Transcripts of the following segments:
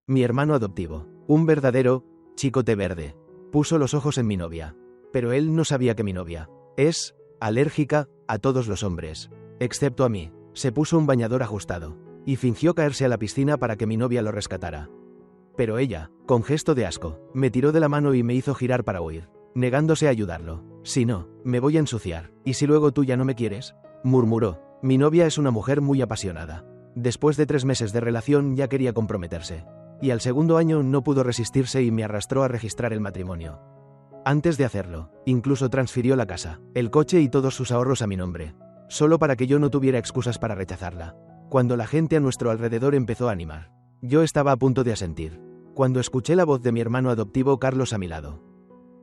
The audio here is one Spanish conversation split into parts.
mi hermano adoptivo, un verdadero chicote verde. Puso los ojos en mi novia. Pero él no sabía que mi novia es alérgica a todos los hombres, excepto a mí. Se puso un bañador ajustado y fingió caerse a la piscina para que mi novia lo rescatara. Pero ella, con gesto de asco, me tiró de la mano y me hizo girar para huir, negándose a ayudarlo. Si no, me voy a ensuciar. ¿Y si luego tú ya no me quieres?, murmuró. Mi novia es una mujer muy apasionada. Después de 3 meses de relación ya quería comprometerse. Y al segundo año no pudo resistirse y me arrastró a registrar el matrimonio. Antes de hacerlo, incluso transfirió la casa, el coche y todos sus ahorros a mi nombre, solo para que yo no tuviera excusas para rechazarla. Cuando la gente a nuestro alrededor empezó a animar, yo estaba a punto de asentir, cuando escuché la voz de mi hermano adoptivo Carlos a mi lado.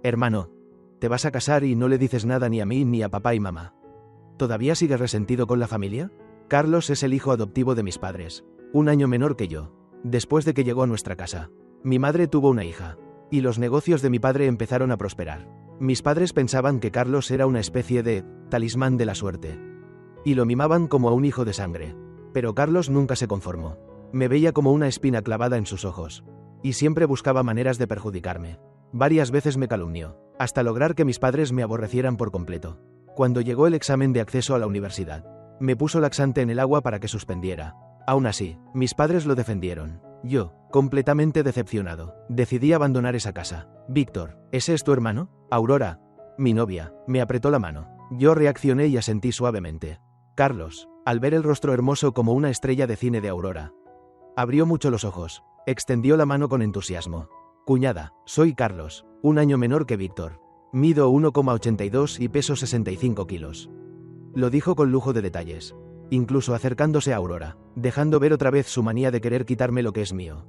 Hermano, ¿te vas a casar y no le dices nada ni a mí ni a papá y mamá? ¿Todavía sigues resentido con la familia? Carlos es el hijo adoptivo de mis padres, 1 año menor que yo. Después de que llegó a nuestra casa, mi madre tuvo una hija, y los negocios de mi padre empezaron a prosperar. Mis padres pensaban que Carlos era una especie de talismán de la suerte, y lo mimaban como a un hijo de sangre. Pero Carlos nunca se conformó. Me veía como una espina clavada en sus ojos, y siempre buscaba maneras de perjudicarme. Varias veces me calumnió, hasta lograr que mis padres me aborrecieran por completo. Cuando llegó el examen de acceso a la universidad, me puso laxante en el agua para que suspendiera. Aún así, mis padres lo defendieron. Yo, completamente decepcionado, decidí abandonar esa casa. Víctor, ¿ese es tu hermano? Aurora, mi novia, me apretó la mano. Yo reaccioné y asentí suavemente. Carlos, al ver el rostro hermoso como una estrella de cine de Aurora, abrió mucho los ojos, extendió la mano con entusiasmo. Cuñada, soy Carlos, 1 año menor que Víctor. Mido 1,82 y peso 65 kilos. Lo dijo con lujo de detalles, incluso acercándose a Aurora, dejando ver otra vez su manía de querer quitarme lo que es mío.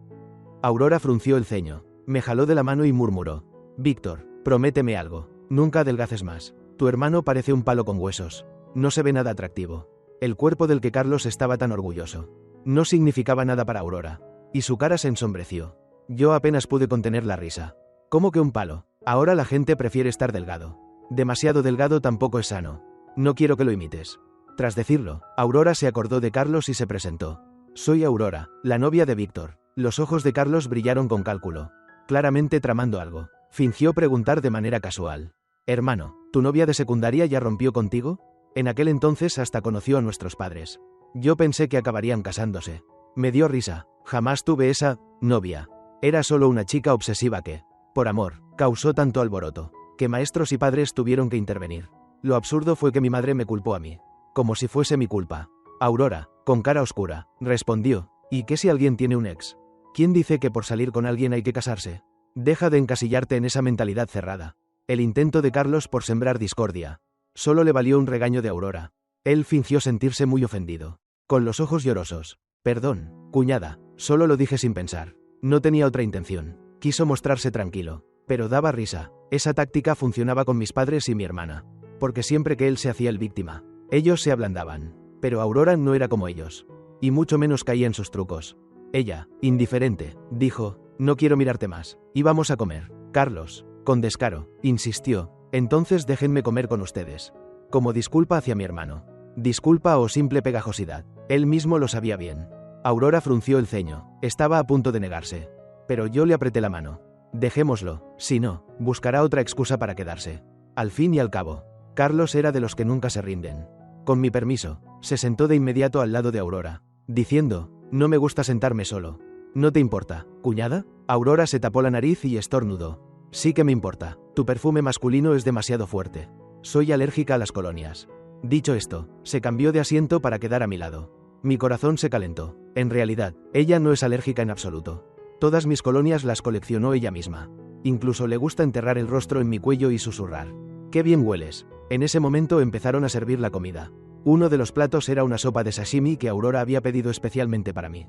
Aurora frunció el ceño, me jaló de la mano y murmuró: Víctor, prométeme algo, nunca adelgaces más. Tu hermano parece un palo con huesos, no se ve nada atractivo. El cuerpo del que Carlos estaba tan orgulloso no significaba nada para Aurora, y su cara se ensombreció. Yo apenas pude contener la risa. ¿Cómo que un palo? Ahora la gente prefiere estar delgado. Demasiado delgado tampoco es sano. No quiero que lo imites. Tras decirlo, Aurora se acordó de Carlos y se presentó. Soy Aurora, la novia de Víctor. Los ojos de Carlos brillaron con cálculo, claramente tramando algo. Fingió preguntar de manera casual: Hermano, ¿tu novia de secundaria ya rompió contigo? En aquel entonces hasta conoció a nuestros padres. Yo pensé que acabarían casándose. Me dio risa. Jamás tuve esa novia. Era solo una chica obsesiva que, por amor, causó tanto alboroto, que maestros y padres tuvieron que intervenir. Lo absurdo fue que mi madre me culpó a mí, como si fuese mi culpa. Aurora, con cara oscura, respondió: ¿Y qué si alguien tiene un ex? ¿Quién dice que por salir con alguien hay que casarse? Deja de encasillarte en esa mentalidad cerrada. El intento de Carlos por sembrar discordia solo le valió un regaño de Aurora. Él fingió sentirse muy ofendido, con los ojos llorosos. Perdón, cuñada, solo lo dije sin pensar. No tenía otra intención. Quiso mostrarse tranquilo, pero daba risa. Esa táctica funcionaba con mis padres y mi hermana, porque siempre que él se hacía el víctima, ellos se ablandaban. Pero Aurora no era como ellos, y mucho menos caía en sus trucos. Ella, indiferente, dijo: No quiero mirarte más, y vamos a comer. Carlos, con descaro, insistió: Entonces déjenme comer con ustedes. Como disculpa hacia mi hermano. Disculpa o simple pegajosidad. Él mismo lo sabía bien. Aurora frunció el ceño, estaba a punto de negarse. Pero yo le apreté la mano. Dejémoslo, si no, buscará otra excusa para quedarse. Al fin y al cabo, Carlos era de los que nunca se rinden. Con mi permiso, se sentó de inmediato al lado de Aurora, diciendo: No me gusta sentarme solo. ¿No te importa, cuñada? Aurora se tapó la nariz y estornudó. Sí que me importa, tu perfume masculino es demasiado fuerte. Soy alérgica a las colonias. Dicho esto, se cambió de asiento para quedar a mi lado. Mi corazón se calentó. En realidad, ella no es alérgica en absoluto. Todas mis colonias las coleccionó ella misma. Incluso le gusta enterrar el rostro en mi cuello y susurrar: ¡Qué bien hueles! En ese momento empezaron a servir la comida. Uno de los platos era una sopa de sashimi que Aurora había pedido especialmente para mí.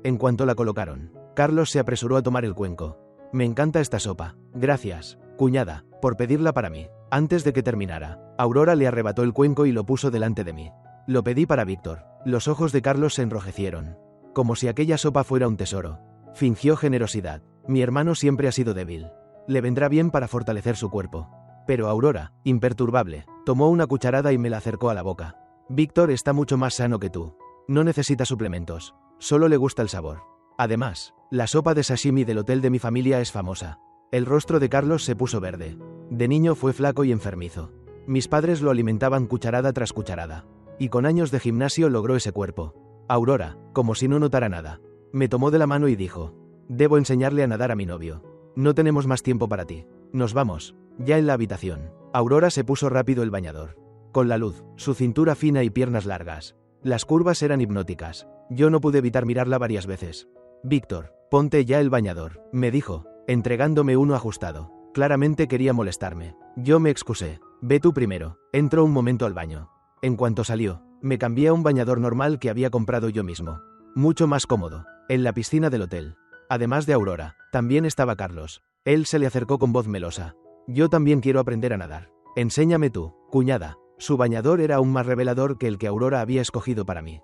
En cuanto la colocaron, Carlos se apresuró a tomar el cuenco. Me encanta esta sopa. Gracias, cuñada, por pedirla para mí. Antes de que terminara, Aurora le arrebató el cuenco y lo puso delante de mí. Lo pedí para Víctor. Los ojos de Carlos se enrojecieron, como si aquella sopa fuera un tesoro. Fingió generosidad. Mi hermano siempre ha sido débil. Le vendrá bien para fortalecer su cuerpo. Pero Aurora, imperturbable, tomó una cucharada y me la acercó a la boca. Víctor está mucho más sano que tú. No necesita suplementos. Solo le gusta el sabor. Además, La sopa de sashimi del hotel de mi familia es famosa. El rostro de Carlos se puso verde. De niño fue flaco y enfermizo. Mis padres lo alimentaban cucharada tras cucharada. Y con años de gimnasio logró ese cuerpo. Aurora, como si no notara nada, me tomó de la mano y dijo: debo enseñarle a nadar a mi novio. No tenemos más tiempo para ti. Nos vamos. Ya en la habitación, Aurora se puso rápido el bañador. Con la luz, su cintura fina y piernas largas. Las curvas eran hipnóticas. Yo no pude evitar mirarla varias veces. Víctor, ponte ya el bañador, me dijo, entregándome uno ajustado. Claramente quería molestarme. Yo me excusé. Ve tú primero. Entró un momento al baño. En cuanto salió, me cambié a un bañador normal que había comprado yo mismo. Mucho más cómodo. En la piscina del hotel. Además de Aurora, también estaba Carlos. Él se le acercó con voz melosa. Yo también quiero aprender a nadar. Enséñame tú, cuñada. Su bañador era aún más revelador que el que Aurora había escogido para mí.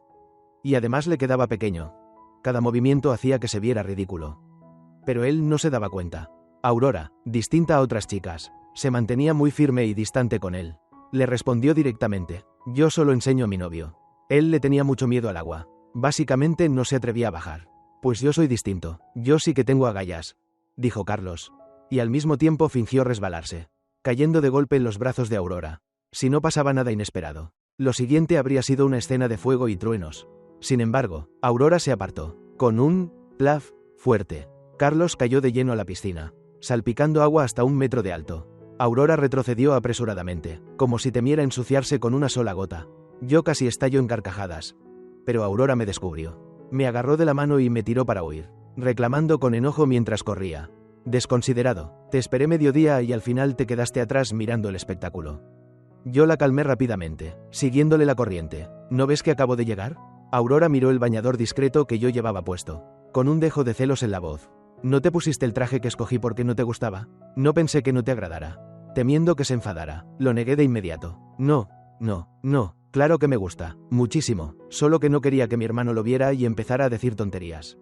Y además le quedaba pequeño. Cada movimiento hacía que se viera ridículo. Pero él no se daba cuenta. Aurora, distinta a otras chicas, se mantenía muy firme y distante con él. Le respondió directamente: yo solo enseño a mi novio. Él le tenía mucho miedo al agua. Básicamente no se atrevía a bajar. Pues yo soy distinto. Yo sí que tengo agallas, dijo Carlos. Y al mismo tiempo fingió resbalarse, cayendo de golpe en los brazos de Aurora. Si no pasaba nada inesperado, lo siguiente habría sido una escena de fuego y truenos. Sin embargo, Aurora se apartó. Con un plaf fuerte, Carlos cayó de lleno a la piscina, salpicando agua hasta 1 metro de alto. Aurora retrocedió apresuradamente, como si temiera ensuciarse con una sola gota. Yo casi estallo en carcajadas. Pero Aurora me descubrió. Me agarró de la mano y me tiró para huir, reclamando con enojo mientras corría: desconsiderado, te esperé mediodía y al final te quedaste atrás mirando el espectáculo. Yo la calmé rápidamente, siguiéndole la corriente. ¿No ves que acabo de llegar? Aurora miró el bañador discreto que yo llevaba puesto, con un dejo de celos en la voz. ¿No te pusiste el traje que escogí porque no te gustaba? No pensé que no te agradara. Temiendo que se enfadara, lo negué de inmediato. No, claro que me gusta, muchísimo, solo que no quería que mi hermano lo viera y empezara a decir tonterías.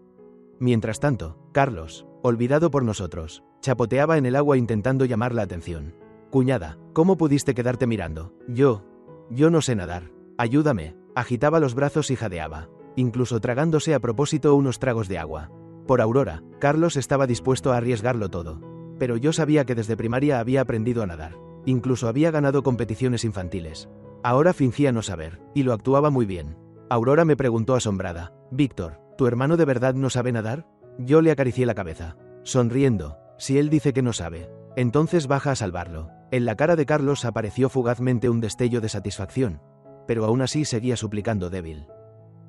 Mientras tanto, Carlos, olvidado por nosotros, chapoteaba en el agua intentando llamar la atención. Cuñada, ¿cómo pudiste quedarte mirando? Yo no sé nadar. Ayúdame. Agitaba los brazos y jadeaba, incluso tragándose a propósito unos tragos de agua. Por Aurora, Carlos estaba dispuesto a arriesgarlo todo. Pero yo sabía que desde primaria había aprendido a nadar. Incluso había ganado competiciones infantiles. Ahora fingía no saber, y lo actuaba muy bien. Aurora me preguntó asombrada: Víctor, ¿tu hermano de verdad no sabe nadar? Yo le acaricié la cabeza, sonriendo. Si él dice que no sabe, entonces baja a salvarlo. En la cara de Carlos apareció fugazmente un destello de satisfacción, pero aún así seguía suplicando débil.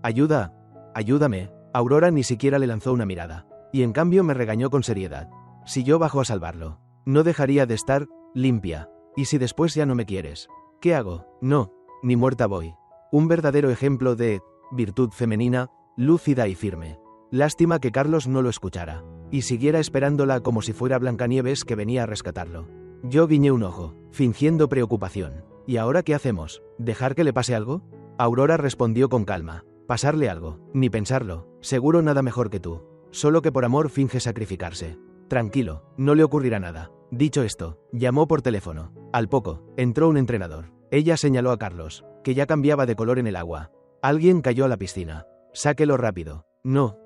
Ayúdame. Aurora ni siquiera le lanzó una mirada, y en cambio me regañó con seriedad. Si yo bajo a salvarlo, no dejaría de estar limpia. ¿Y si después ya no me quieres? ¿Qué hago? No, ni muerta voy. Un verdadero ejemplo de virtud femenina, lúcida y firme. Lástima que Carlos no lo escuchara, y siguiera esperándola como si fuera Blancanieves que venía a rescatarlo. Yo guiñé un ojo, fingiendo preocupación. ¿Y ahora qué hacemos? ¿Dejar que le pase algo? Aurora respondió con calma. ¿Pasarle algo? Ni pensarlo. Seguro nada mejor que tú. Solo que por amor finge sacrificarse. Tranquilo, no le ocurrirá nada. Dicho esto, llamó por teléfono. Al poco, entró un entrenador. Ella señaló a Carlos, que ya cambiaba de color en el agua. Alguien cayó a la piscina. Sáquelo rápido. No,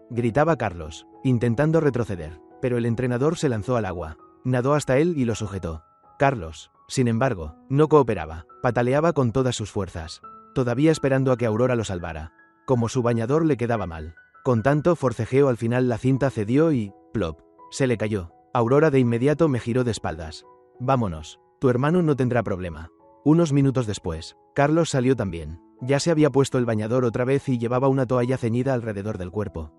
gritaba Carlos, intentando retroceder. Pero el entrenador se lanzó al agua. Nadó hasta él y lo sujetó. Carlos, sin embargo, no cooperaba. Pataleaba con todas sus fuerzas, todavía esperando a que Aurora lo salvara. Como su bañador le quedaba mal. Con tanto forcejeo al final la cinta cedió y, plop, se le cayó. Aurora de inmediato me giró de espaldas. Vámonos, tu hermano no tendrá problema. Unos minutos después, Carlos salió también. Ya se había puesto el bañador otra vez y llevaba una toalla ceñida alrededor del cuerpo.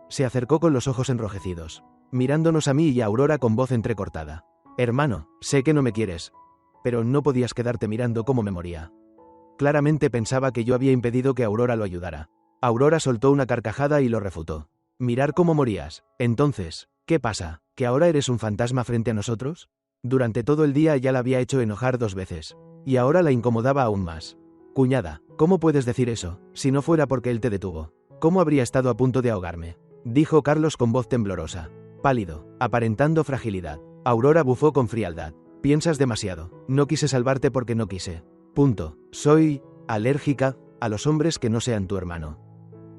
Se acercó con los ojos enrojecidos, mirándonos a mí y a Aurora con voz entrecortada. Hermano, sé que no me quieres, pero no podías quedarte mirando cómo me moría. Claramente pensaba que yo había impedido que Aurora lo ayudara. Aurora soltó una carcajada y lo refutó. Mirar cómo morías. Entonces, ¿qué pasa? ¿Que ahora eres un fantasma frente a nosotros? Durante todo el día ya la había hecho enojar 2 veces, y ahora la incomodaba aún más. Cuñada, ¿cómo puedes decir eso? Si no fuera porque él te detuvo, ¿cómo habría estado a punto de ahogarme? Dijo Carlos con voz temblorosa, pálido, aparentando fragilidad. Aurora bufó con frialdad. Piensas demasiado. No quise salvarte porque no quise. Punto. Soy alérgica a los hombres que no sean tu hermano.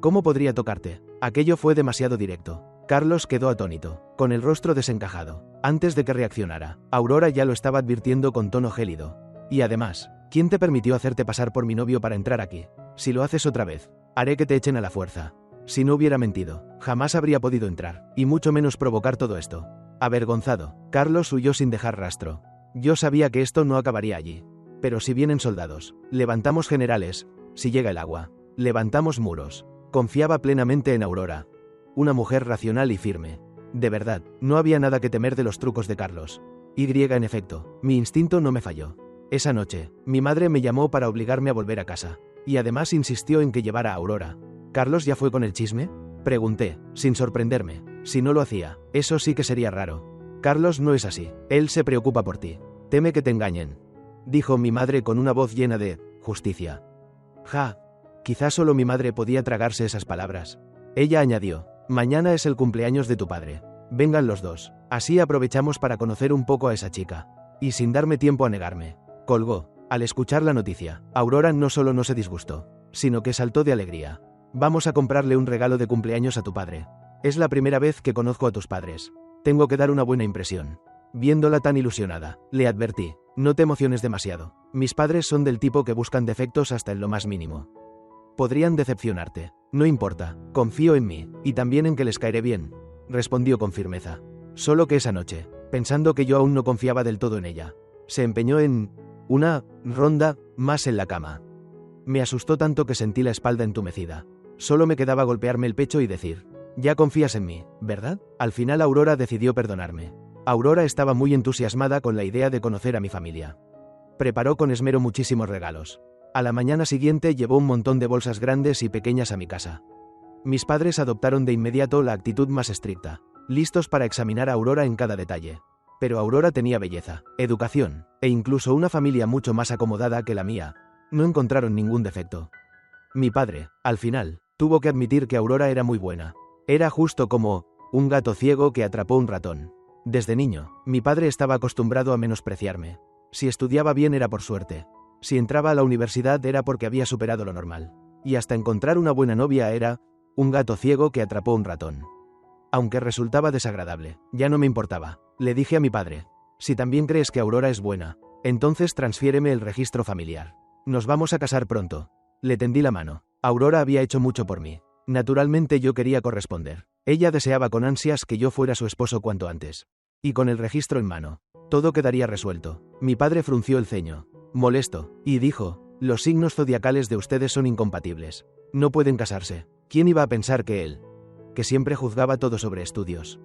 ¿Cómo podría tocarte? Aquello fue demasiado directo. Carlos quedó atónito, con el rostro desencajado. Antes de que reaccionara, Aurora ya lo estaba advirtiendo con tono gélido. Y además, ¿quién te permitió hacerte pasar por mi novio para entrar aquí? Si lo haces otra vez, haré que te echen a la fuerza. Si no hubiera mentido, jamás habría podido entrar, y mucho menos provocar todo esto. Avergonzado, Carlos huyó sin dejar rastro. Yo sabía que esto no acabaría allí. Pero si vienen soldados, levantamos generales, si llega el agua, levantamos muros. Confiaba plenamente en Aurora. Una mujer racional y firme. De verdad, no había nada que temer de los trucos de Carlos. En efecto, mi instinto no me falló. Esa noche, mi madre me llamó para obligarme a volver a casa. Y además insistió en que llevara a Aurora. ¿Carlos ya fue con el chisme? Pregunté, sin sorprenderme. Si no lo hacía, eso sí que sería raro. Carlos no es así. Él se preocupa por ti. Teme que te engañen. Dijo mi madre con una voz llena de justicia. Ja. Quizás solo mi madre podía tragarse esas palabras. Ella añadió, mañana es el cumpleaños de tu padre. Vengan los dos. Así aprovechamos para conocer un poco a esa chica. Y sin darme tiempo a negarme, colgó. Al escuchar la noticia, Aurora no solo no se disgustó, sino que saltó de alegría. Vamos a comprarle un regalo de cumpleaños a tu padre. Es la primera vez que conozco a tus padres. Tengo que dar una buena impresión. Viéndola tan ilusionada, le advertí, no te emociones demasiado. Mis padres son del tipo que buscan defectos hasta en lo más mínimo. Podrían decepcionarte. No importa, confío en mí, y también en que les caeré bien, respondió con firmeza. Solo que esa noche, pensando que yo aún no confiaba del todo en ella, se empeñó en una ronda más en la cama. Me asustó tanto que sentí la espalda entumecida. Solo me quedaba golpearme el pecho y decir, ya confías en mí, ¿verdad? Al final Aurora decidió perdonarme. Aurora estaba muy entusiasmada con la idea de conocer a mi familia. Preparó con esmero muchísimos regalos. A la mañana siguiente llevó un montón de bolsas grandes y pequeñas a mi casa. Mis padres adoptaron de inmediato la actitud más estricta, listos para examinar a Aurora en cada detalle. Pero Aurora tenía belleza, educación, e incluso una familia mucho más acomodada que la mía. No encontraron ningún defecto. Mi padre, al final, tuvo que admitir que Aurora era muy buena. Era justo como un gato ciego que atrapó un ratón. Desde niño, mi padre estaba acostumbrado a menospreciarme. Si estudiaba bien era por suerte. Si entraba a la universidad era porque había superado lo normal. Y hasta encontrar una buena novia era un gato ciego que atrapó un ratón. Aunque resultaba desagradable, ya no me importaba. Le dije a mi padre, si también crees que Aurora es buena, entonces transfiéreme el registro familiar. Nos vamos a casar pronto. Le tendí la mano. Aurora había hecho mucho por mí. Naturalmente yo quería corresponder. Ella deseaba con ansias que yo fuera su esposo cuanto antes. Y con el registro en mano, todo quedaría resuelto. Mi padre frunció el ceño, molesto, y dijo, los signos zodiacales de ustedes son incompatibles. No pueden casarse. ¿Quién iba a pensar que él, que siempre juzgaba todo sobre estudios,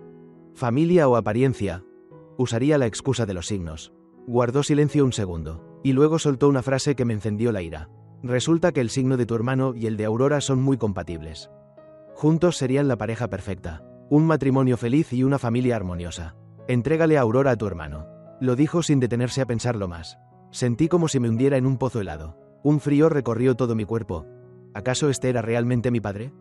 familia o apariencia, usaría la excusa de los signos? Guardó silencio un segundo, y luego soltó una frase que me encendió la ira. Resulta que el signo de tu hermano y el de Aurora son muy compatibles. Juntos serían la pareja perfecta, un matrimonio feliz y una familia armoniosa. Entrégale a Aurora a tu hermano. Lo dijo sin detenerse a pensarlo más. Sentí como si me hundiera en un pozo helado. Un frío recorrió todo mi cuerpo. ¿Acaso este era realmente mi padre?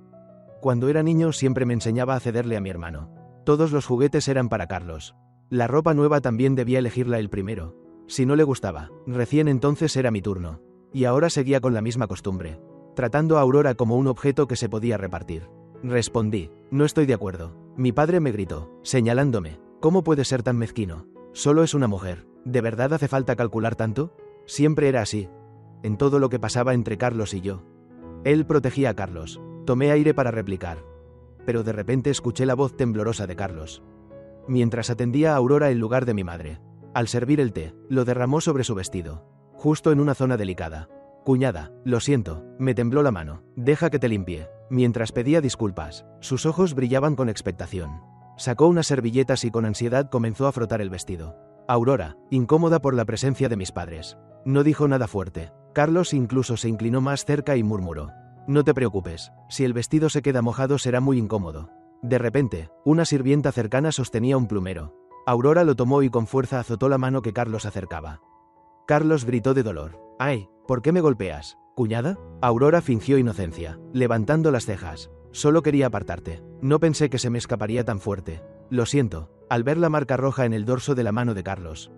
Cuando era niño siempre me enseñaba a cederle a mi hermano. Todos los juguetes eran para Carlos. La ropa nueva también debía elegirla él primero. Si no le gustaba, recién entonces era mi turno. Y ahora seguía con la misma costumbre, tratando a Aurora como un objeto que se podía repartir. Respondí, no estoy de acuerdo. Mi padre me gritó, señalándome, ¿cómo puede ser tan mezquino? Solo es una mujer. ¿De verdad hace falta calcular tanto? Siempre era así. En todo lo que pasaba entre Carlos y yo. Él protegía a Carlos. Tomé aire para replicar. Pero de repente escuché la voz temblorosa de Carlos. Mientras atendía a Aurora en lugar de mi madre. Al servir el té, lo derramó sobre su vestido. Justo en una zona delicada. Cuñada, lo siento, me tembló la mano. Deja que te limpie. Mientras pedía disculpas, sus ojos brillaban con expectación. Sacó unas servilletas y con ansiedad comenzó a frotar el vestido. Aurora, incómoda por la presencia de mis padres, no dijo nada fuerte. Carlos incluso se inclinó más cerca y murmuró, no te preocupes, si el vestido se queda mojado será muy incómodo. De repente, una sirvienta cercana sostenía un plumero. Aurora lo tomó y con fuerza azotó la mano que Carlos acercaba. Carlos gritó de dolor. ¡Ay! ¿Por qué me golpeas, cuñada? Aurora fingió inocencia, levantando las cejas. Solo quería apartarte. No pensé que se me escaparía tan fuerte. Lo siento, al ver la marca roja en el dorso de la mano de Carlos.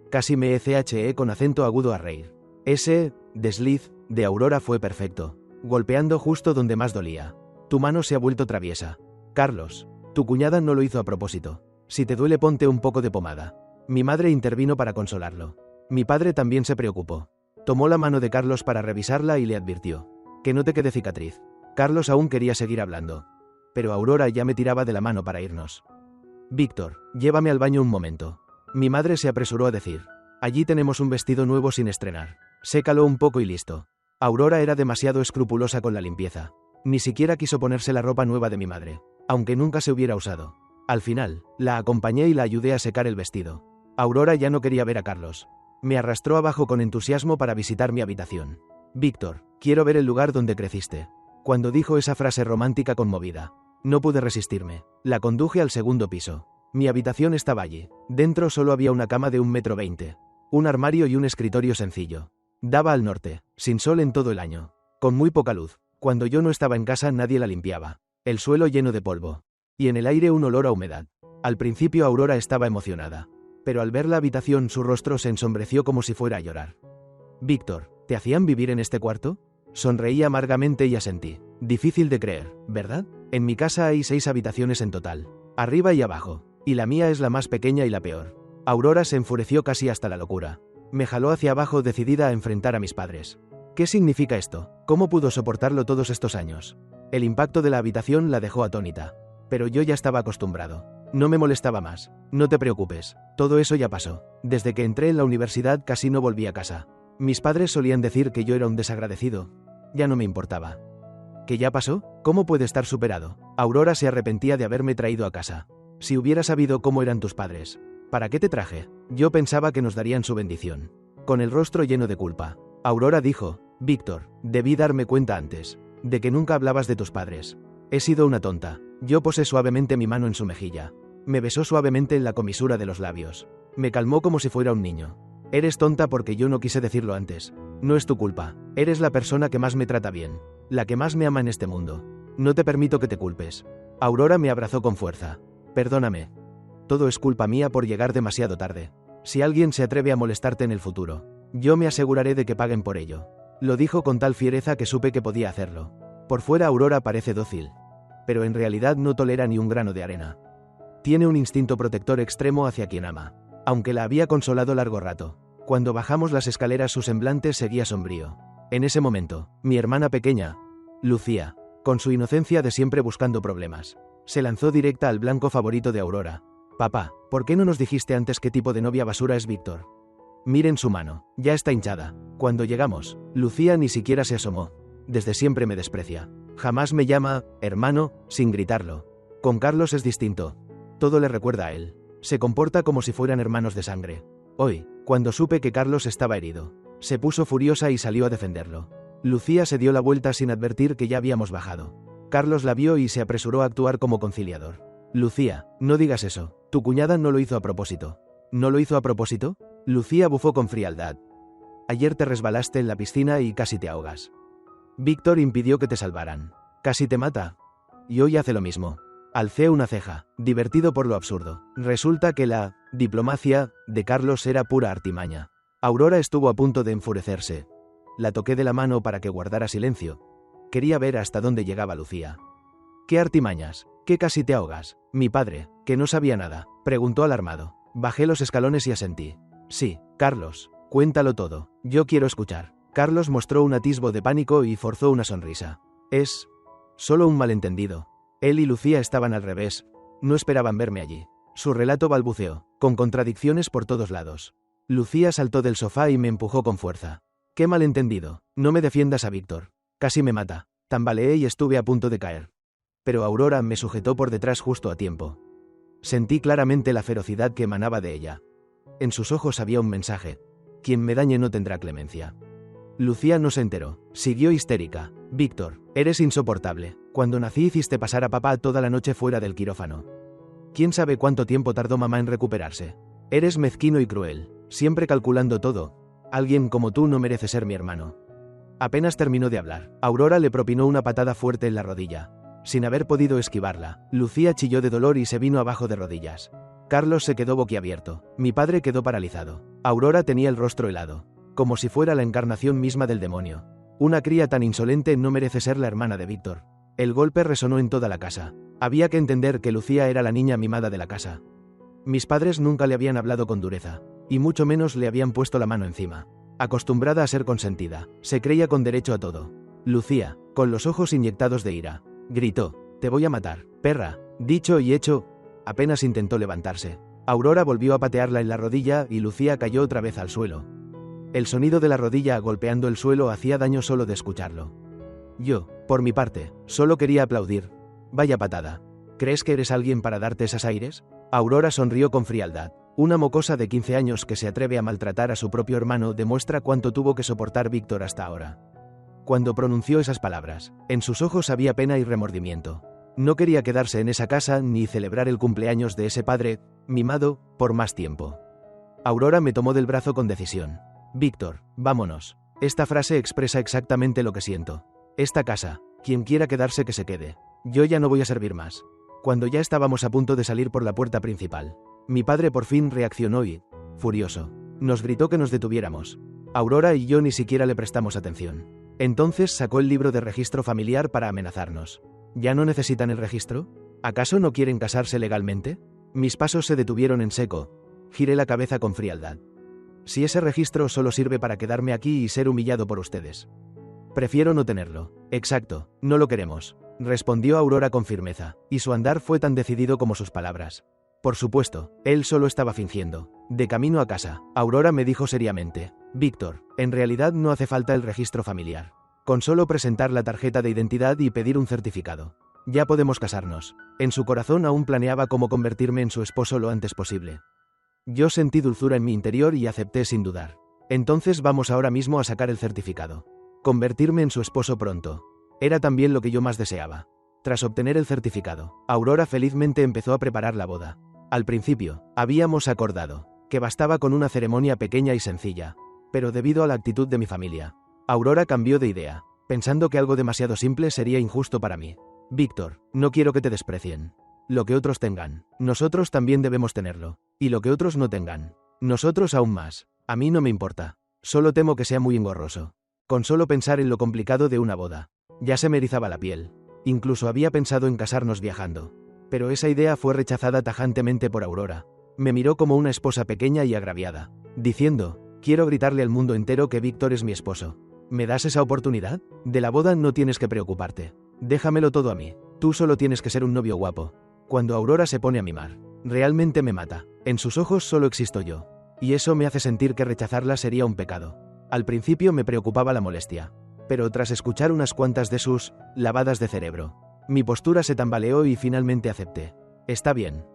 Casi me eché con acento agudo a reír. Ese desliz de Aurora fue perfecto, golpeando justo donde más dolía. Tu mano se ha vuelto traviesa. Carlos, tu cuñada no lo hizo a propósito. Si te duele, ponte un poco de pomada. Mi madre intervino para consolarlo. Mi padre también se preocupó. Tomó la mano de Carlos para revisarla y le advirtió: que no te quede cicatriz. Carlos aún quería seguir hablando, pero Aurora ya me tiraba de la mano para irnos. Víctor, llévame al baño un momento. Mi madre se apresuró a decir: allí tenemos un vestido nuevo sin estrenar. Sécalo un poco y listo. Aurora era demasiado escrupulosa con la limpieza. Ni siquiera quiso ponerse la ropa nueva de mi madre, aunque nunca se hubiera usado. Al final, la acompañé y la ayudé a secar el vestido. Aurora ya no quería ver a Carlos. Me arrastró abajo con entusiasmo para visitar mi habitación. Víctor, quiero ver el lugar donde creciste. Cuando dijo esa frase romántica conmovida, no pude resistirme. La conduje al segundo piso. Mi habitación estaba allí. Dentro solo había una cama de 1,20 m, un armario y un escritorio sencillo. Daba al norte, sin sol en todo el año, con muy poca luz. Cuando yo no estaba en casa nadie la limpiaba. El suelo lleno de polvo. Y en el aire un olor a humedad. Al principio Aurora estaba emocionada, pero al ver la habitación su rostro se ensombreció como si fuera a llorar. Víctor, ¿te hacían vivir en este cuarto? Sonreí amargamente y asentí. Difícil de creer, ¿verdad? En mi casa hay 6 habitaciones en total, arriba y abajo, y la mía es la más pequeña y la peor. Aurora se enfureció casi hasta la locura. Me jaló hacia abajo decidida a enfrentar a mis padres. ¿Qué significa esto? ¿Cómo pudo soportarlo todos estos años? El impacto de la habitación la dejó atónita. Pero yo ya estaba acostumbrado. No me molestaba más. No te preocupes, todo eso ya pasó. Desde que entré en la universidad casi no volví a casa. Mis padres solían decir que yo era un desagradecido. Ya no me importaba. ¿Qué ya pasó? ¿Cómo puede estar superado? Aurora se arrepentía de haberme traído a casa. Si hubiera sabido cómo eran tus padres. ¿Para qué te traje? Yo pensaba que nos darían su bendición. Con el rostro lleno de culpa, Aurora dijo: Víctor, debí darme cuenta antes de que nunca hablabas de tus padres. He sido una tonta. Yo posé suavemente mi mano en su mejilla. Me besó suavemente en la comisura de los labios. Me calmó como si fuera un niño. Eres tonta porque yo no quise decirlo antes. No es tu culpa. Eres la persona que más me trata bien, la que más me ama en este mundo. No te permito que te culpes. Aurora me abrazó con fuerza. Perdóname. Todo es culpa mía por llegar demasiado tarde. Si alguien se atreve a molestarte en el futuro, yo me aseguraré de que paguen por ello. Lo dijo con tal fiereza que supe que podía hacerlo. Por fuera Aurora parece dócil, pero en realidad no tolera ni un grano de arena. Tiene un instinto protector extremo hacia quien ama. Aunque la había consolado largo rato, cuando bajamos las escaleras su semblante seguía sombrío. En ese momento, mi hermana pequeña, Lucía, con su inocencia de siempre buscando problemas, se lanzó directa al blanco favorito de Aurora. Papá, ¿por qué no nos dijiste antes qué tipo de novia basura es Víctor? Miren su mano, ya está hinchada. Cuando llegamos, Lucía ni siquiera se asomó. Desde siempre me desprecia. Jamás me llama hermano, sin gritarlo. Con Carlos es distinto. Todo le recuerda a él. Se comporta como si fueran hermanos de sangre. Hoy, cuando supe que Carlos estaba herido, se puso furiosa y salió a defenderlo. Lucía se dio la vuelta sin advertir que ya habíamos bajado. Carlos la vio y se apresuró a actuar como conciliador. Lucía, no digas eso. Tu cuñada no lo hizo a propósito. ¿No lo hizo a propósito? Lucía bufó con frialdad. Ayer te resbalaste en la piscina y casi te ahogas. Víctor impidió que te salvaran. Casi te mata. Y hoy hace lo mismo. Alcé una ceja, divertido por lo absurdo. Resulta que la diplomacia de Carlos era pura artimaña. Aurora estuvo a punto de enfurecerse. La toqué de la mano para que guardara silencio. Quería ver hasta dónde llegaba Lucía. ¿Qué artimañas? ¿Qué casi te ahogas? Mi padre, que no sabía nada, preguntó alarmado. Bajé los escalones y asentí. Sí, Carlos, cuéntalo todo. Yo quiero escuchar. Carlos mostró un atisbo de pánico y forzó una sonrisa. Es solo un malentendido. Él y Lucía estaban al revés. No esperaban verme allí. Su relato balbuceó, con contradicciones por todos lados. Lucía saltó del sofá y me empujó con fuerza. ¿Qué malentendido? No me defiendas a Víctor. Casi me mata. Tambaleé y estuve a punto de caer. Pero Aurora me sujetó por detrás justo a tiempo. Sentí claramente la ferocidad que emanaba de ella. En sus ojos había un mensaje. Quien me dañe no tendrá clemencia. Lucía no se enteró. Siguió histérica. Víctor, eres insoportable. Cuando nací hiciste pasar a papá toda la noche fuera del quirófano. ¿Quién sabe cuánto tiempo tardó mamá en recuperarse? Eres mezquino y cruel, siempre calculando todo. Alguien como tú no merece ser mi hermano. Apenas terminó de hablar, Aurora le propinó una patada fuerte en la rodilla. Sin haber podido esquivarla, Lucía chilló de dolor y se vino abajo de rodillas. Carlos se quedó boquiabierto. Mi padre quedó paralizado. Aurora tenía el rostro helado, como si fuera la encarnación misma del demonio. Una cría tan insolente no merece ser la hermana de Víctor. El golpe resonó en toda la casa. Había que entender que Lucía era la niña mimada de la casa. Mis padres nunca le habían hablado con dureza, y mucho menos le habían puesto la mano encima. Acostumbrada a ser consentida, se creía con derecho a todo. Lucía, con los ojos inyectados de ira, gritó: «Te voy a matar, perra». Dicho y hecho, apenas intentó levantarse. Aurora volvió a patearla en la rodilla y Lucía cayó otra vez al suelo. El sonido de la rodilla golpeando el suelo hacía daño solo de escucharlo. Yo, por mi parte, solo quería aplaudir. Vaya patada. ¿Crees que eres alguien para darte esos aires? Aurora sonrió con frialdad. Una mocosa de 15 años que se atreve a maltratar a su propio hermano demuestra cuánto tuvo que soportar Víctor hasta ahora. Cuando pronunció esas palabras, en sus ojos había pena y remordimiento. No quería quedarse en esa casa ni celebrar el cumpleaños de ese padre mimado por más tiempo. Aurora me tomó del brazo con decisión. «Víctor, vámonos». Esta frase expresa exactamente lo que siento. Esta casa, quien quiera quedarse que se quede. Yo ya no voy a servir más. Cuando ya estábamos a punto de salir por la puerta principal, mi padre por fin reaccionó y, furioso, nos gritó que nos detuviéramos. Aurora y yo ni siquiera le prestamos atención. Entonces sacó el libro de registro familiar para amenazarnos. ¿Ya no necesitan el registro? ¿Acaso no quieren casarse legalmente? Mis pasos se detuvieron en seco. Giré la cabeza con frialdad. Si ese registro solo sirve para quedarme aquí y ser humillado por ustedes. Prefiero no tenerlo. Exacto, no lo queremos, respondió Aurora con firmeza, y su andar fue tan decidido como sus palabras. Por supuesto, él solo estaba fingiendo. De camino a casa, Aurora me dijo seriamente: «Víctor, en realidad no hace falta el registro familiar. Con solo presentar la tarjeta de identidad y pedir un certificado. Ya podemos casarnos». En su corazón aún planeaba cómo convertirme en su esposo lo antes posible. Yo sentí dulzura en mi interior y acepté sin dudar. «Entonces vamos ahora mismo a sacar el certificado». Convertirme en su esposo pronto. Era también lo que yo más deseaba. Tras obtener el certificado, Aurora felizmente empezó a preparar la boda. Al principio, habíamos acordado que bastaba con una ceremonia pequeña y sencilla, pero debido a la actitud de mi familia, Aurora cambió de idea, pensando que algo demasiado simple sería injusto para mí. «Víctor, no quiero que te desprecien. Lo que otros tengan, nosotros también debemos tenerlo, y lo que otros no tengan, nosotros aún más. A mí no me importa. Solo temo que sea muy engorroso. Con solo pensar en lo complicado de una boda, ya se me erizaba la piel. Incluso había pensado en casarnos viajando. Pero esa idea fue rechazada tajantemente por Aurora. Me miró como una esposa pequeña y agraviada, diciendo: «Quiero gritarle al mundo entero que Víctor es mi esposo. ¿Me das esa oportunidad? De la boda no tienes que preocuparte. Déjamelo todo a mí. Tú solo tienes que ser un novio guapo». Cuando Aurora se pone a mimar, realmente me mata. En sus ojos solo existo yo. Y eso me hace sentir que rechazarla sería un pecado. Al principio me preocupaba la molestia, pero tras escuchar unas cuantas de sus lavadas de cerebro, mi postura se tambaleó y finalmente acepté. Está bien,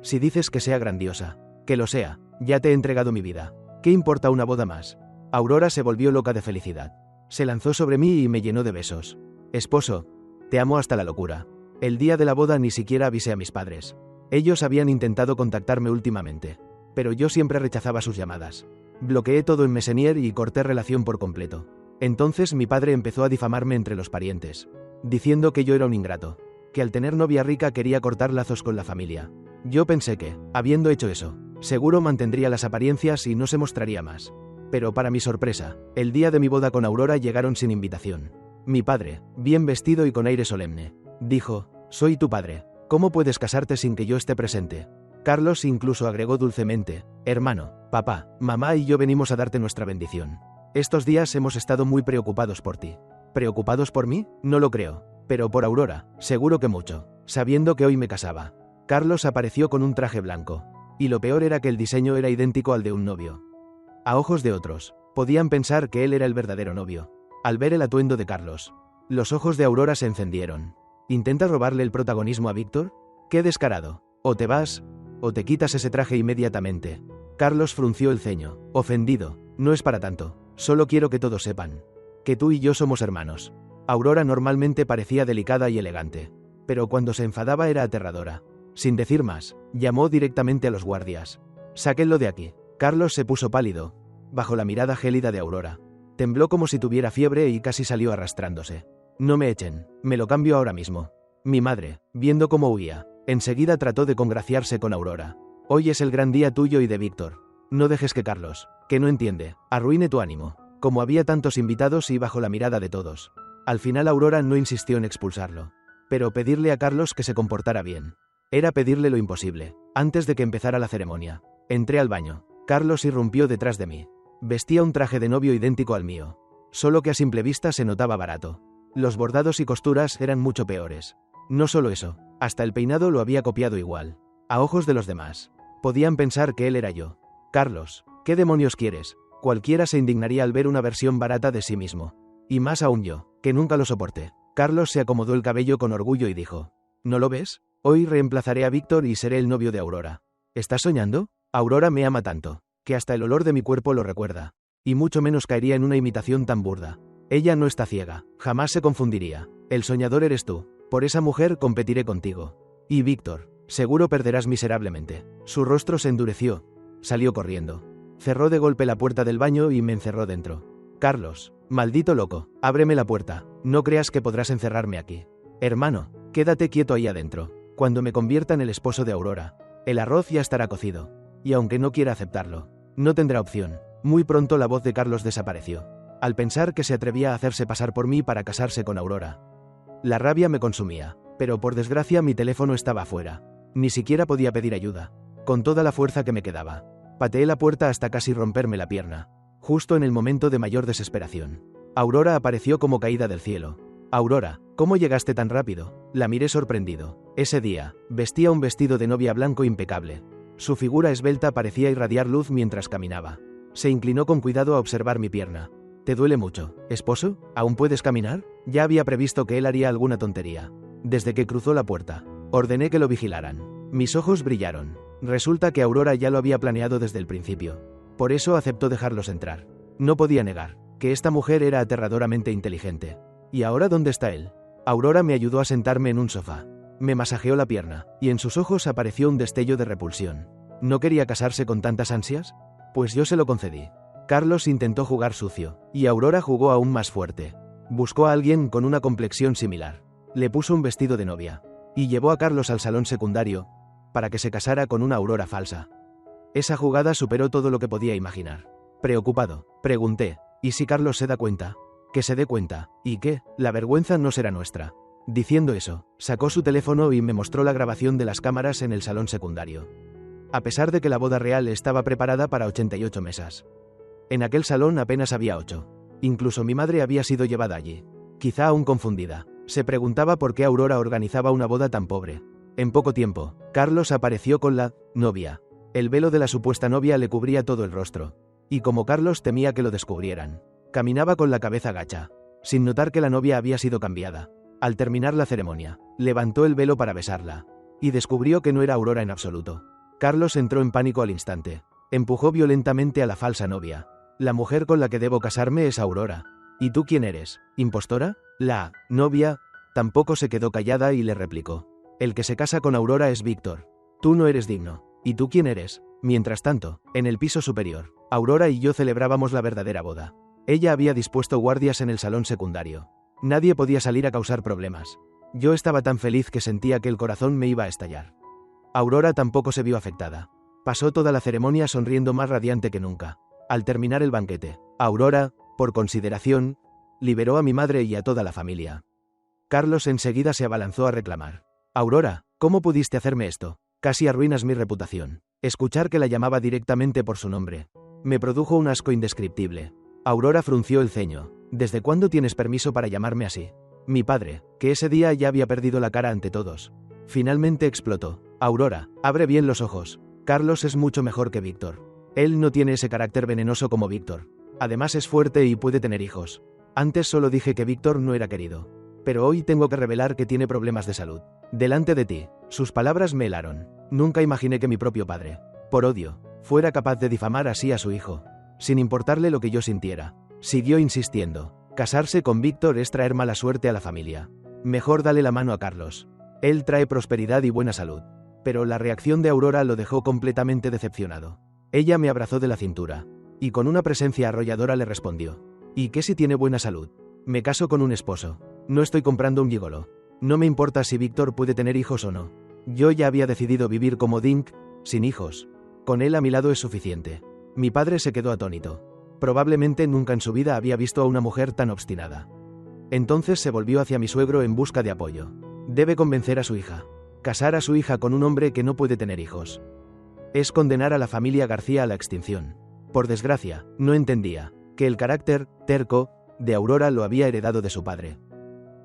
si dices que sea grandiosa, que lo sea, ya te he entregado mi vida. ¿Qué importa una boda más? Aurora se volvió loca de felicidad. Se lanzó sobre mí y me llenó de besos. «Esposo, te amo hasta la locura». El día de la boda ni siquiera avisé a mis padres. Ellos habían intentado contactarme últimamente, pero yo siempre rechazaba sus llamadas. Bloqueé todo en Messenger y corté relación por completo. Entonces mi padre empezó a difamarme entre los parientes, diciendo que yo era un ingrato, que al tener novia rica quería cortar lazos con la familia. Yo pensé que, habiendo hecho eso, seguro mantendría las apariencias y no se mostraría más. Pero para mi sorpresa, el día de mi boda con Aurora llegaron sin invitación. Mi padre, bien vestido y con aire solemne, dijo: «Soy tu padre. ¿Cómo puedes casarte sin que yo esté presente?» Carlos incluso agregó dulcemente: «Hermano, papá, mamá y yo venimos a darte nuestra bendición. Estos días hemos estado muy preocupados por ti». ¿Preocupados por mí? No lo creo. Pero por Aurora, seguro que mucho, sabiendo que hoy me casaba. Carlos apareció con un traje blanco. Y lo peor era que el diseño era idéntico al de un novio. A ojos de otros, podían pensar que él era el verdadero novio. Al ver el atuendo de Carlos, los ojos de Aurora se encendieron. ¿Intentas robarle el protagonismo a Víctor? ¡Qué descarado! O te vas, o te quitas ese traje inmediatamente. Carlos frunció el ceño, ofendido. No es para tanto. Solo quiero que todos sepan que tú y yo somos hermanos. Aurora normalmente parecía delicada y elegante, pero cuando se enfadaba era aterradora. Sin decir más, llamó directamente a los guardias. «Sáquenlo de aquí». Carlos se puso pálido, bajo la mirada gélida de Aurora. Tembló como si tuviera fiebre y casi salió arrastrándose. «No me echen, me lo cambio ahora mismo». Mi madre, viendo cómo huía, enseguida trató de congraciarse con Aurora. «Hoy es el gran día tuyo y de Víctor. No dejes que Carlos, que no entiende, arruine tu ánimo». Como había tantos invitados y bajo la mirada de todos, Al final Aurora no insistió en expulsarlo. Pero pedirle a Carlos que se comportara bien. Era pedirle lo imposible. Antes de que empezara la ceremonia. Entré al baño. Carlos irrumpió detrás de mí. Vestía un traje de novio idéntico al mío. Solo que a simple vista se notaba barato. Los bordados y costuras eran mucho peores. No solo eso, hasta el peinado lo había copiado igual. A ojos de los demás. Podían pensar que él era yo. Carlos, ¿qué demonios quieres? Cualquiera se indignaría al ver una versión barata de sí mismo. Y más aún yo, que nunca lo soporté. Carlos se acomodó el cabello con orgullo y dijo: ¿No lo ves? Hoy reemplazaré a Víctor y seré el novio de Aurora. ¿Estás soñando? Aurora me ama tanto, que hasta el olor de mi cuerpo lo recuerda. Y mucho menos caería en una imitación tan burda. Ella no está ciega, jamás se confundiría. El soñador eres tú. Por esa mujer competiré contigo. Y Víctor, seguro perderás miserablemente. Su rostro se endureció. Salió corriendo. Cerró de golpe la puerta del baño y me encerró dentro. Carlos, maldito loco, ábreme la puerta. No creas que podrás encerrarme aquí. Hermano, quédate quieto ahí adentro. Cuando me convierta en el esposo de Aurora, el arroz ya estará cocido. Y aunque no quiera aceptarlo, no tendrá opción. Muy pronto la voz de Carlos desapareció. Al pensar que se atrevía a hacerse pasar por mí para casarse con Aurora. La rabia me consumía, pero por desgracia mi teléfono estaba afuera. Ni siquiera podía pedir ayuda. Con toda la fuerza que me quedaba, pateé la puerta hasta casi romperme la pierna. Justo en el momento de mayor desesperación. Aurora apareció como caída del cielo. Aurora, ¿cómo llegaste tan rápido? La miré sorprendido. Ese día, vestía un vestido de novia blanco impecable. Su figura esbelta parecía irradiar luz mientras caminaba. Se inclinó con cuidado a observar mi pierna. ¿Te duele mucho, esposo? ¿Aún puedes caminar? Ya había previsto que él haría alguna tontería. Desde que cruzó la puerta, ordené que lo vigilaran. Mis ojos brillaron. Resulta que Aurora ya lo había planeado desde el principio. Por eso aceptó dejarlos entrar. No podía negar que esta mujer era aterradoramente inteligente. ¿Y ahora dónde está él? Aurora me ayudó a sentarme en un sofá. Me masajeó la pierna, y en sus ojos apareció un destello de repulsión. ¿No quería casarse con tantas ansias? Pues yo se lo concedí. Carlos intentó jugar sucio, y Aurora jugó aún más fuerte. Buscó a alguien con una complexión similar. Le puso un vestido de novia, y llevó a Carlos al salón secundario, para que se casara con una Aurora falsa. Esa jugada superó todo lo que podía imaginar. Preocupado, pregunté: ¿y si Carlos se da cuenta? Que se dé cuenta, ¿y qué? La vergüenza no será nuestra. Diciendo eso, sacó su teléfono y me mostró la grabación de las cámaras en el salón secundario. A pesar de que la boda real estaba preparada para 88 mesas. En aquel salón apenas había 8. Incluso mi madre había sido llevada allí. Quizá aún confundida. Se preguntaba por qué Aurora organizaba una boda tan pobre. En poco tiempo, Carlos apareció con la novia. El velo de la supuesta novia le cubría todo el rostro. Y como Carlos temía que lo descubrieran, caminaba con la cabeza gacha, sin notar que la novia había sido cambiada. Al terminar la ceremonia, levantó el velo para besarla. Y descubrió que no era Aurora en absoluto. Carlos entró en pánico al instante. Empujó violentamente a la falsa novia. La mujer con la que debo casarme es Aurora. ¿Y tú quién eres? ¿Impostora? La novia tampoco se quedó callada y le replicó: el que se casa con Aurora es Víctor. Tú no eres digno. ¿Y tú quién eres? Mientras tanto, en el piso superior, Aurora y yo celebrábamos la verdadera boda. Ella había dispuesto guardias en el salón secundario. Nadie podía salir a causar problemas. Yo estaba tan feliz que sentía que el corazón me iba a estallar. Aurora tampoco se vio afectada. Pasó toda la ceremonia sonriendo más radiante que nunca. Al terminar el banquete, Aurora, por consideración, liberó a mi madre y a toda la familia. Carlos enseguida se abalanzó a reclamar: Aurora, ¿cómo pudiste hacerme esto? Casi arruinas mi reputación. Escuchar que la llamaba directamente por su nombre me produjo un asco indescriptible. Aurora frunció el ceño. ¿Desde cuándo tienes permiso para llamarme así? Mi padre, que ese día ya había perdido la cara ante todos, finalmente explotó: Aurora, abre bien los ojos. Carlos es mucho mejor que Víctor. Él no tiene ese carácter venenoso como Víctor. Además es fuerte y puede tener hijos. Antes solo dije que Víctor no era querido. Pero hoy tengo que revelar que tiene problemas de salud. Delante de ti. Sus palabras me helaron. Nunca imaginé que mi propio padre, por odio, fuera capaz de difamar así a su hijo. Sin importarle lo que yo sintiera. Siguió insistiendo: casarse con Víctor es traer mala suerte a la familia. Mejor dale la mano a Carlos. Él trae prosperidad y buena salud. Pero la reacción de Aurora lo dejó completamente decepcionado. Ella me abrazó de la cintura, y con una presencia arrolladora le respondió: ¿y qué si tiene buena salud? Me caso con un esposo. No estoy comprando un gigolo. No me importa si Víctor puede tener hijos o no. Yo ya había decidido vivir como Dink, sin hijos. Con él a mi lado es suficiente. Mi padre se quedó atónito. Probablemente nunca en su vida había visto a una mujer tan obstinada. Entonces se volvió hacia mi suegro en busca de apoyo. Debe convencer a su hija. Casar a su hija con un hombre que no puede tener hijos. Es condenar a la familia García a la extinción. Por desgracia, no entendía que el carácter terco de Aurora lo había heredado de su padre.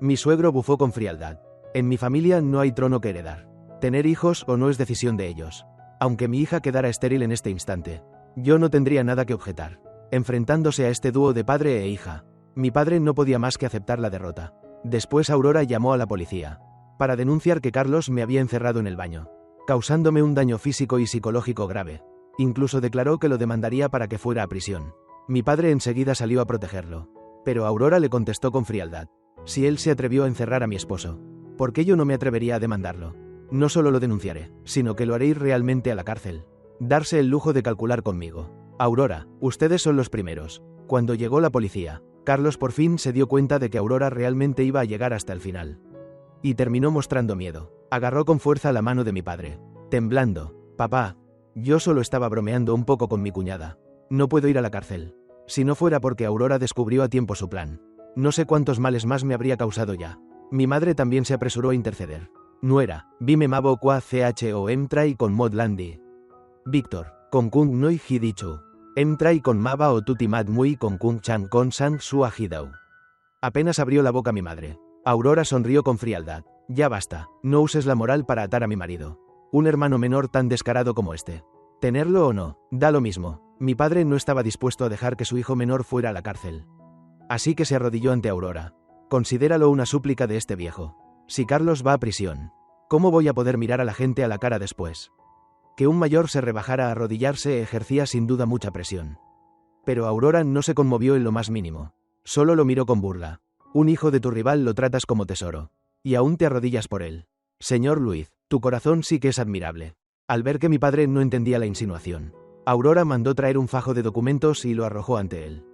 Mi suegro bufó con frialdad. En mi familia no hay trono que heredar. Tener hijos o no es decisión de ellos. Aunque mi hija quedara estéril en este instante, yo no tendría nada que objetar. Enfrentándose a este dúo de padre e hija, mi padre no podía más que aceptar la derrota. Después Aurora llamó a la policía para denunciar que Carlos me había encerrado en el baño, causándome un daño físico y psicológico grave. Incluso declaró que lo demandaría para que fuera a prisión. Mi padre enseguida salió a protegerlo, pero Aurora le contestó con frialdad. Si él se atrevió a encerrar a mi esposo, ¿por qué yo no me atrevería a demandarlo? No solo lo denunciaré, sino que lo haré ir realmente a la cárcel. Darse el lujo de calcular conmigo. Aurora, ustedes son los primeros. Cuando llegó la policía, Carlos por fin se dio cuenta de que Aurora realmente iba a llegar hasta el final. Y terminó mostrando miedo. Agarró con fuerza la mano de mi padre, temblando. Papá, yo solo estaba bromeando un poco con mi cuñada. No puedo ir a la cárcel. Si no fuera porque Aurora descubrió a tiempo su plan, no sé cuántos males más me habría causado ya. Mi madre también se apresuró a interceder. Nuera, vime mabo qua chom trai con mod landi. Víctor, con kung noi hidichu. Trai con maba o tutimad muy con kung chan con san su agidau. Apenas abrió la boca mi madre. Aurora sonrió con frialdad. Ya basta, no uses la moral para atar a mi marido. Un hermano menor tan descarado como este. Tenerlo o no, da lo mismo. Mi padre no estaba dispuesto a dejar que su hijo menor fuera a la cárcel. Así que se arrodilló ante Aurora. Considéralo una súplica de este viejo. Si Carlos va a prisión, ¿cómo voy a poder mirar a la gente a la cara después? Que un mayor se rebajara a arrodillarse ejercía sin duda mucha presión. Pero Aurora no se conmovió en lo más mínimo. Solo lo miró con burla. Un hijo de tu rival lo tratas como tesoro. Y aún te arrodillas por él. Señor Luis, tu corazón sí que es admirable. Al ver que mi padre no entendía la insinuación, Aurora mandó traer un fajo de documentos y lo arrojó ante él.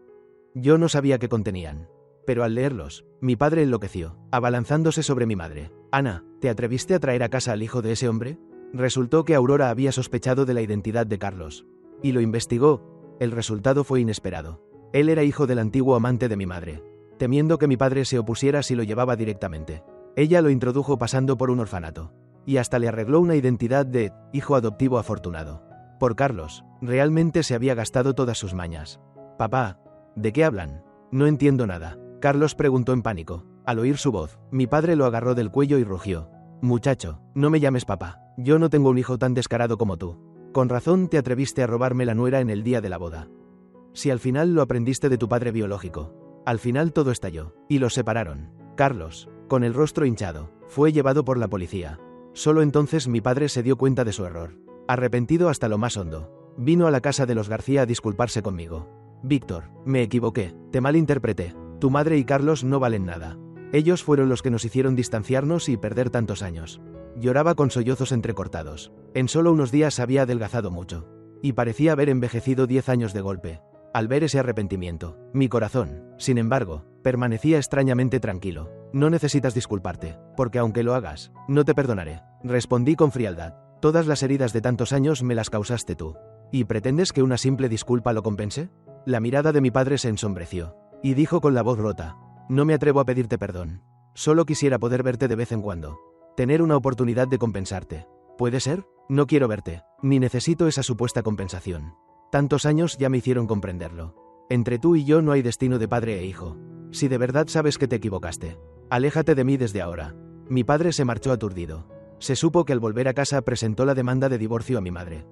Yo no sabía qué contenían. Pero al leerlos, mi padre enloqueció, abalanzándose sobre mi madre. Ana, ¿te atreviste a traer a casa al hijo de ese hombre? Resultó que Aurora había sospechado de la identidad de Carlos. Y lo investigó. El resultado fue inesperado. Él era hijo del antiguo amante de mi madre. Temiendo que mi padre se opusiera si lo llevaba directamente, ella lo introdujo pasando por un orfanato. Y hasta le arregló una identidad de hijo adoptivo afortunado. Por Carlos, realmente se había gastado todas sus mañas. Papá, ¿de qué hablan? No entiendo nada. Carlos preguntó en pánico. Al oír su voz, mi padre lo agarró del cuello y rugió. Muchacho, no me llames papá. Yo no tengo un hijo tan descarado como tú. Con razón te atreviste a robarme la nuera en el día de la boda. Si al final lo aprendiste de tu padre biológico. Al final todo estalló, y los separaron. Carlos, con el rostro hinchado, fue llevado por la policía. Solo entonces mi padre se dio cuenta de su error. Arrepentido hasta lo más hondo, vino a la casa de los García a disculparse conmigo. Víctor, me equivoqué, te malinterpreté. Tu madre y Carlos no valen nada. Ellos fueron los que nos hicieron distanciarnos y perder tantos años. Lloraba con sollozos entrecortados. En solo unos días había adelgazado mucho. Y parecía haber envejecido 10 años de golpe. Al ver ese arrepentimiento, mi corazón, sin embargo, permanecía extrañamente tranquilo. No necesitas disculparte, porque aunque lo hagas, no te perdonaré. Respondí con frialdad. Todas las heridas de tantos años me las causaste tú. ¿Y pretendes que una simple disculpa lo compense? La mirada de mi padre se ensombreció. Y dijo con la voz rota. No me atrevo a pedirte perdón. Solo quisiera poder verte de vez en cuando. Tener una oportunidad de compensarte. ¿Puede ser? No quiero verte, ni necesito esa supuesta compensación. Tantos años ya me hicieron comprenderlo. Entre tú y yo no hay destino de padre e hijo. Si de verdad sabes que te equivocaste, aléjate de mí desde ahora. Mi padre se marchó aturdido. Se supo que al volver a casa presentó la demanda de divorcio a mi madre.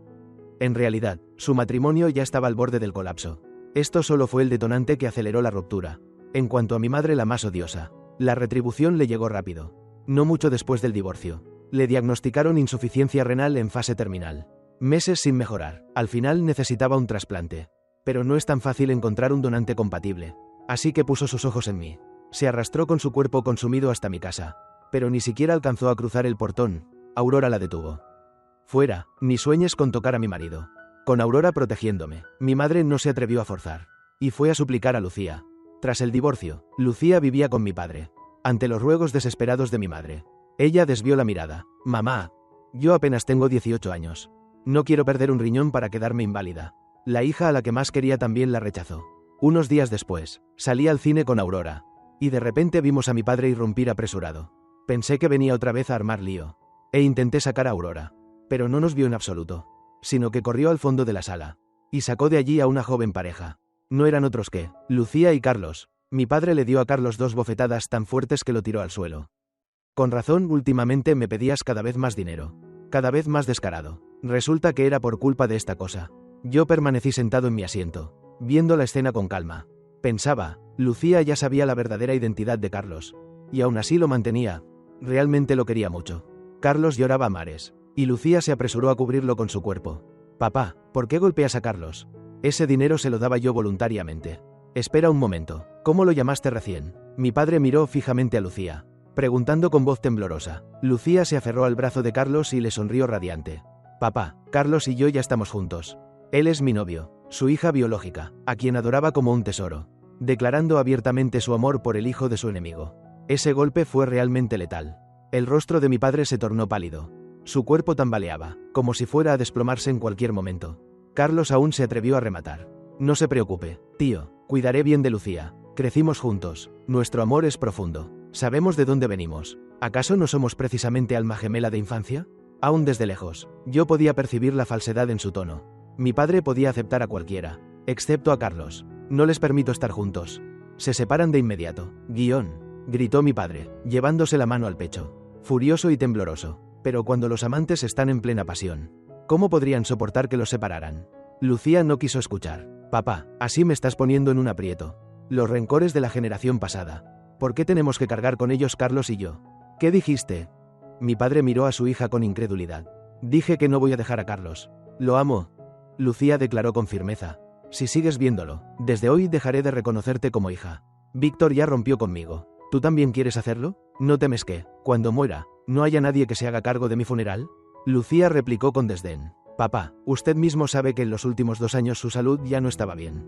En realidad, su matrimonio ya estaba al borde del colapso. Esto solo fue el detonante que aceleró la ruptura. En cuanto a mi madre, la más odiosa, la retribución le llegó rápido. No mucho después del divorcio, le diagnosticaron insuficiencia renal en fase terminal. Meses sin mejorar. Al final necesitaba un trasplante. Pero no es tan fácil encontrar un donante compatible. Así que puso sus ojos en mí. Se arrastró con su cuerpo consumido hasta mi casa. Pero ni siquiera alcanzó a cruzar el portón. Aurora la detuvo. Fuera, ni sueñes con tocar a mi marido. Con Aurora protegiéndome, mi madre no se atrevió a forzar. Y fue a suplicar a Lucía. Tras el divorcio, Lucía vivía con mi padre. Ante los ruegos desesperados de mi madre, ella desvió la mirada. Mamá, yo apenas tengo 18 años. No quiero perder un riñón para quedarme inválida. La hija a la que más quería también la rechazó. Unos días después, salí al cine con Aurora. y de repente vimos a mi padre irrumpir apresurado. Pensé que venía otra vez a armar lío, e intenté sacar a Aurora, pero no nos vio en absoluto, sino que corrió al fondo de la sala, y sacó de allí a una joven pareja. No eran otros que Lucía y Carlos. Mi padre le dio a Carlos 2 bofetadas tan fuertes que lo tiró al suelo. Con razón, últimamente me pedías cada vez más dinero, cada vez más descarado. Resulta que era por culpa de esta cosa. Yo permanecí sentado en mi asiento, viendo la escena con calma. Pensaba, Lucía ya sabía la verdadera identidad de Carlos, y aún así lo mantenía. Realmente lo quería mucho. Carlos lloraba a mares, y Lucía se apresuró a cubrirlo con su cuerpo. Papá, ¿por qué golpeas a Carlos? Ese dinero se lo daba yo voluntariamente. Espera un momento, ¿cómo lo llamaste recién? Mi padre miró fijamente a Lucía, preguntando con voz temblorosa. Lucía se aferró al brazo de Carlos y le sonrió radiante. Papá, Carlos y yo ya estamos juntos. Él es mi novio, su hija biológica, a quien adoraba como un tesoro, declarando abiertamente su amor por el hijo de su enemigo. Ese golpe fue realmente letal. El rostro de mi padre se tornó pálido. Su cuerpo tambaleaba, como si fuera a desplomarse en cualquier momento. Carlos aún se atrevió a rematar. No se preocupe, tío, cuidaré bien de Lucía. Crecimos juntos, nuestro amor es profundo. Sabemos de dónde venimos. ¿Acaso no somos precisamente alma gemela de infancia? Aún desde lejos, yo podía percibir la falsedad en su tono. Mi padre podía aceptar a cualquiera, excepto a Carlos. No les permito estar juntos. Se separan de inmediato. Gritó mi padre, llevándose la mano al pecho, furioso y tembloroso. Pero cuando los amantes están en plena pasión, ¿cómo podrían soportar que los separaran? Lucía no quiso escuchar. Papá, así me estás poniendo en un aprieto. Los rencores de la generación pasada. ¿Por qué tenemos que cargar con ellos Carlos y yo? ¿Qué dijiste? Mi padre miró a su hija con incredulidad. Dije que no voy a dejar a Carlos. Lo amo. Lucía declaró con firmeza. Si sigues viéndolo, desde hoy dejaré de reconocerte como hija. Víctor ya rompió conmigo. ¿Tú también quieres hacerlo? ¿No temes que, cuando muera, no haya nadie que se haga cargo de mi funeral? Lucía replicó con desdén. Papá, usted mismo sabe que en los últimos 2 años su salud ya no estaba bien.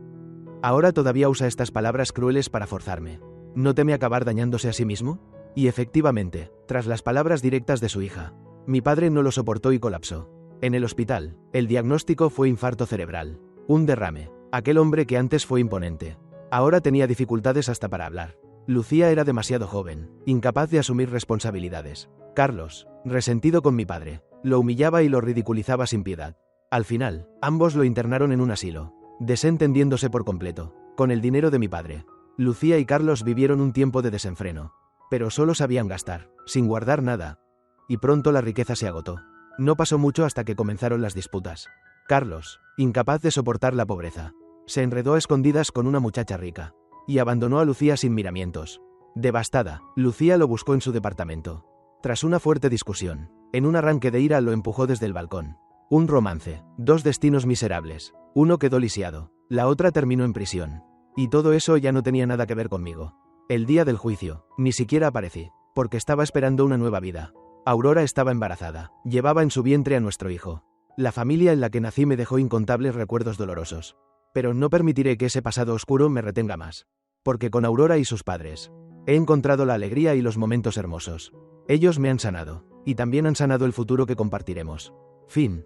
Ahora todavía usa estas palabras crueles para forzarme. ¿No teme acabar dañándose a sí mismo? Y efectivamente, tras las palabras directas de su hija, mi padre no lo soportó y colapsó. En el hospital, el diagnóstico fue infarto cerebral. Un derrame. Aquel hombre que antes fue imponente, ahora tenía dificultades hasta para hablar. Lucía era demasiado joven, incapaz de asumir responsabilidades. Carlos, resentido con mi padre, lo humillaba y lo ridiculizaba sin piedad. Al final, ambos lo internaron en un asilo, desentendiéndose por completo, con el dinero de mi padre. Lucía y Carlos vivieron un tiempo de desenfreno, pero solo sabían gastar, sin guardar nada. Y pronto la riqueza se agotó. No pasó mucho hasta que comenzaron las disputas. Carlos, incapaz de soportar la pobreza, se enredó a escondidas con una muchacha rica, y abandonó a Lucía sin miramientos. Devastada, Lucía lo buscó en su departamento. Tras una fuerte discusión, en un arranque de ira lo empujó desde el balcón. Un romance, 2 destinos miserables. Uno quedó lisiado, la otra terminó en prisión. Y todo eso ya no tenía nada que ver conmigo. El día del juicio, ni siquiera aparecí, porque estaba esperando una nueva vida. Aurora estaba embarazada, llevaba en su vientre a nuestro hijo. La familia en la que nací me dejó incontables recuerdos dolorosos. Pero no permitiré que ese pasado oscuro me retenga más. Porque con Aurora y sus padres, he encontrado la alegría y los momentos hermosos. Ellos me han sanado, y también han sanado el futuro que compartiremos. Fin.